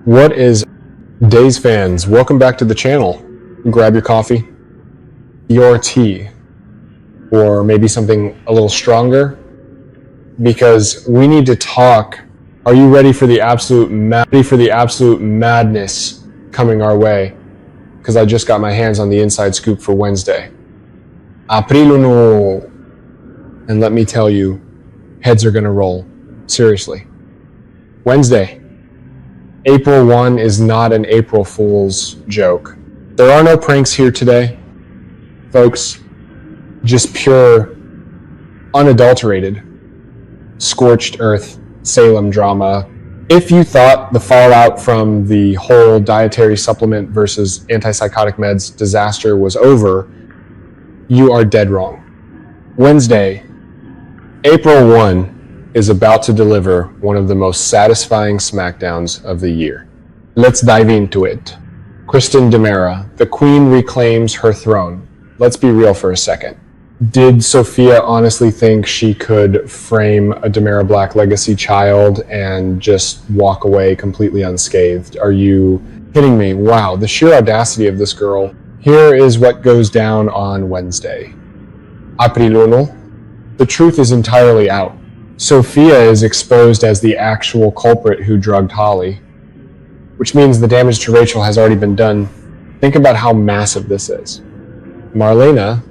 What is Days fans? Welcome back to the channel. Grab your coffee, your tea, or maybe something a little stronger, because we need to talk. Are you ready for the absolute madness coming our way? Because I just got my hands on the inside scoop for Wednesday. April 1. And let me tell you, heads are gonna roll. Seriously. Wednesday. April 1 is not an April Fool's joke. There are no pranks here today, folks. Just pure, unadulterated, scorched earth Salem drama. If you thought the fallout from the whole dietary supplement versus antipsychotic meds disaster was over, you are dead wrong. Wednesday, April 1, is about to deliver one of the most satisfying smackdowns of the year. Let's dive into it. Kristen DiMera, the queen reclaims her throne. Let's be real for a second. Did Sophia honestly think she could frame a DiMera Black legacy child and just walk away completely unscathed? Are you kidding me? Wow, the sheer audacity of this girl. Here is what goes down on Wednesday. April 1. The truth is entirely out. Sophia is exposed as the actual culprit who drugged Holly, which means the damage to Rachel has already been done. Think about how massive this is. Marlena,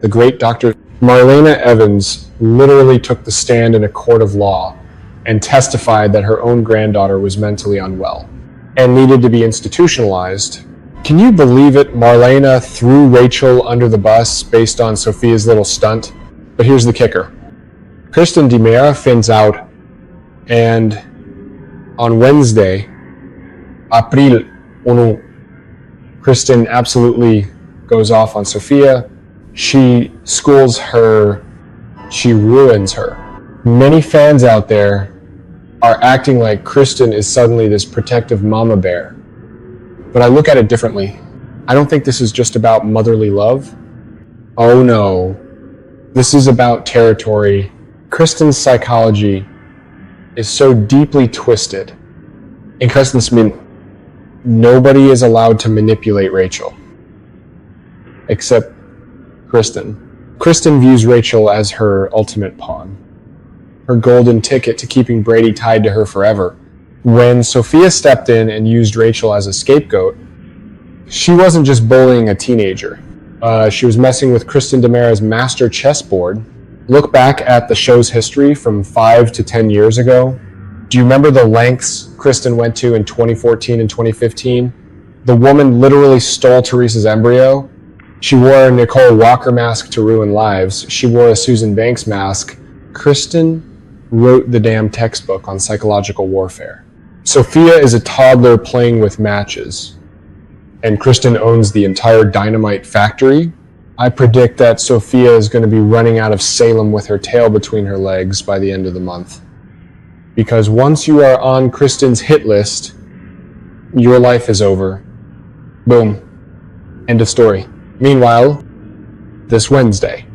the great Dr. Marlena Evans, literally took the stand in a court of law and testified that her own granddaughter was mentally unwell and needed to be institutionalized. Can you believe it? Marlena threw Rachel under the bus based on Sophia's little stunt. But here's the kicker. Kristen DiMera finds out, and on Wednesday, April 1, Kristen absolutely goes off on Sophia. She schools her, she ruins her. Many fans out there are acting like Kristen is suddenly this protective mama bear. But I look at it differently. I don't think this is just about motherly love. Oh no, this is about territory. Kristen's psychology is so deeply twisted. In Kristen's mean, nobody is allowed to manipulate Rachel. Except Kristen. Kristen views Rachel as her ultimate pawn. Her golden ticket to keeping Brady tied to her forever. When Sophia stepped in and used Rachel as a scapegoat, she wasn't just bullying a teenager. She was messing with Kristen DiMera's master chessboard. Look back at the show's history from 5 to 10 years ago. Do you remember the lengths Kristen went to in 2014 and 2015? The woman literally stole Teresa's embryo. She wore a Nicole Walker mask to ruin lives. She wore a Susan Banks mask. Kristen wrote the damn textbook on psychological warfare. Sophia is a toddler playing with matches, and Kristen owns the entire dynamite factory. I predict that Sophia is going to be running out of Salem with her tail between her legs by the end of the month. Because once you are on Kristen's hit list, your life is over. Boom. End of story. Meanwhile, this Wednesday,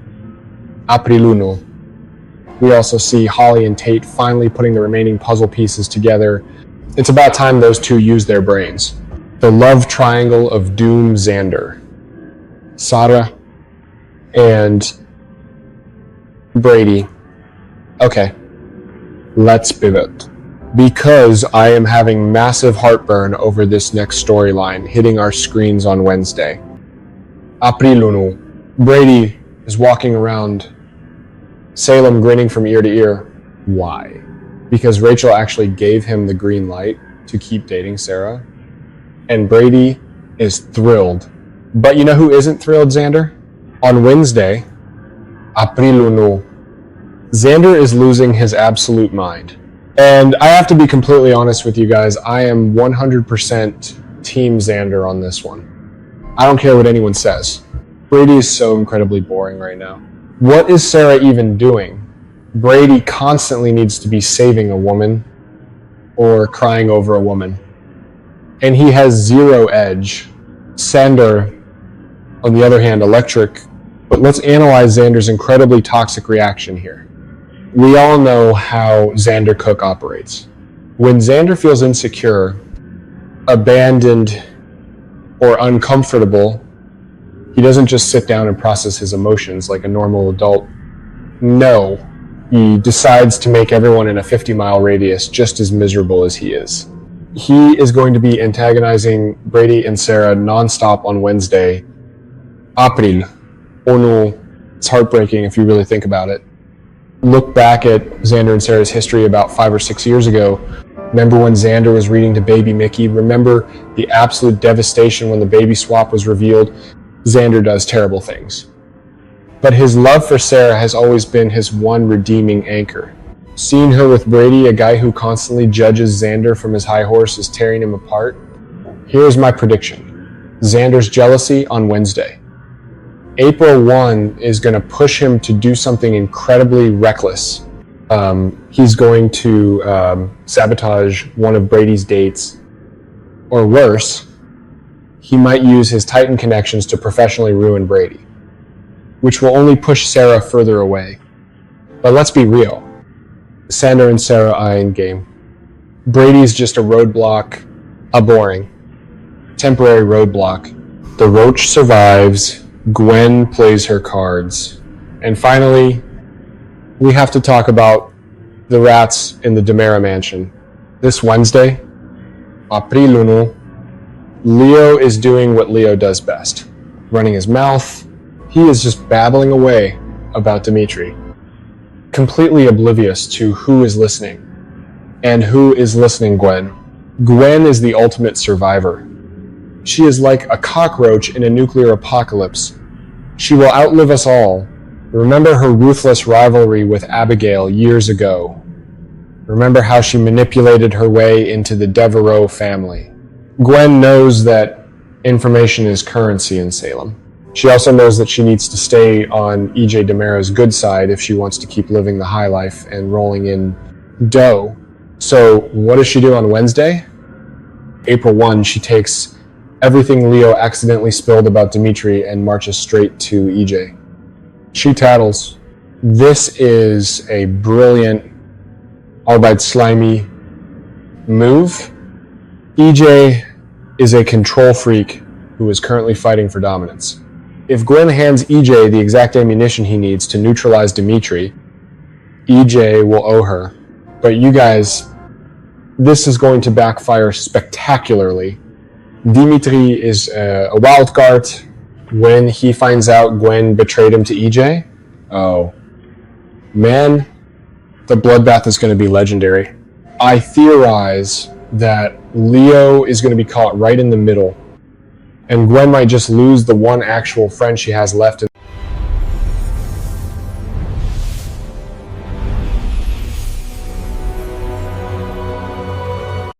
April 1, we also see Holly and Tate finally putting the remaining puzzle pieces together. It's about time those two use their brains. The love triangle of doom Xander, Sarah, and Brady. Okay, let's pivot. Because I am having massive heartburn over this next storyline hitting our screens on Wednesday. April 1. Brady is walking around Salem grinning from ear to ear. Why? Because Rachel actually gave him the green light to keep dating Sarah. And Brady is thrilled. But you know who isn't thrilled, Xander? On Wednesday, April 1, Xander is losing his absolute mind. And I have to be completely honest with you guys, I am 100% Team Xander on this one. I don't care what anyone says. Brady is so incredibly boring right now. What is Sarah even doing? Brady constantly needs to be saving a woman or crying over a woman. And he has zero edge. Xander, on the other hand, electric. But let's analyze Xander's incredibly toxic reaction here. We all know how Xander Cook operates. When Xander feels insecure, abandoned or uncomfortable, he doesn't just sit down and process his emotions like a normal adult. No, he decides to make everyone in a 50-mile radius just as miserable as he is. He is going to be antagonizing Brady and Sarah nonstop on Wednesday. April. Oh no. It's heartbreaking if you really think about it. Look back at Xander and Sarah's history about 5 or 6 years ago. Remember when Xander was reading to baby Mickey? Remember the absolute devastation when the baby swap was revealed? Xander does terrible things. But his love for Sarah has always been his one redeeming anchor. Seeing her with Brady, a guy who constantly judges Xander from his high horse, is tearing him apart. Here's my prediction. Xander's jealousy on Wednesday. April 1 is going to push him to do something incredibly reckless. He's going to sabotage one of Brady's dates. Or worse, he might use his Titan connections to professionally ruin Brady, which will only push Sarah further away. But let's be real. Xander and Sarah are in game. Brady's just a roadblock, a boring, temporary roadblock. The roach survives. Gwen plays her cards. And finally, we have to talk about the rats in the DiMera mansion. This Wednesday, April 1, Leo is doing what Leo does best. Running his mouth. He is just babbling away about Dimitri, completely oblivious to who is listening. And who is listening, Gwen? Gwen is the ultimate survivor. She is like a cockroach in a nuclear apocalypse. She will outlive us all. Remember her ruthless rivalry with Abigail years ago. Remember how she manipulated her way into the Devereaux family. Gwen knows that information is currency in Salem. She also knows that she needs to stay on E.J. DiMera's good side if she wants to keep living the high life and rolling in dough. So what does she do on Wednesday? April 1, she takes everything Leo accidentally spilled about Dimitri and marches straight to E.J. She tattles. This is a brilliant, albeit slimy, move. E.J. is a control freak who is currently fighting for dominance. If Gwen hands EJ the exact ammunition he needs to neutralize Dimitri, EJ will owe her. But you guys, this is going to backfire spectacularly. Dimitri is a wild card. When he finds out Gwen betrayed him to EJ, oh man, the bloodbath is going to be legendary. I theorize that Leo is going to be caught right in the middle, and Gwen might just lose the one actual friend she has left in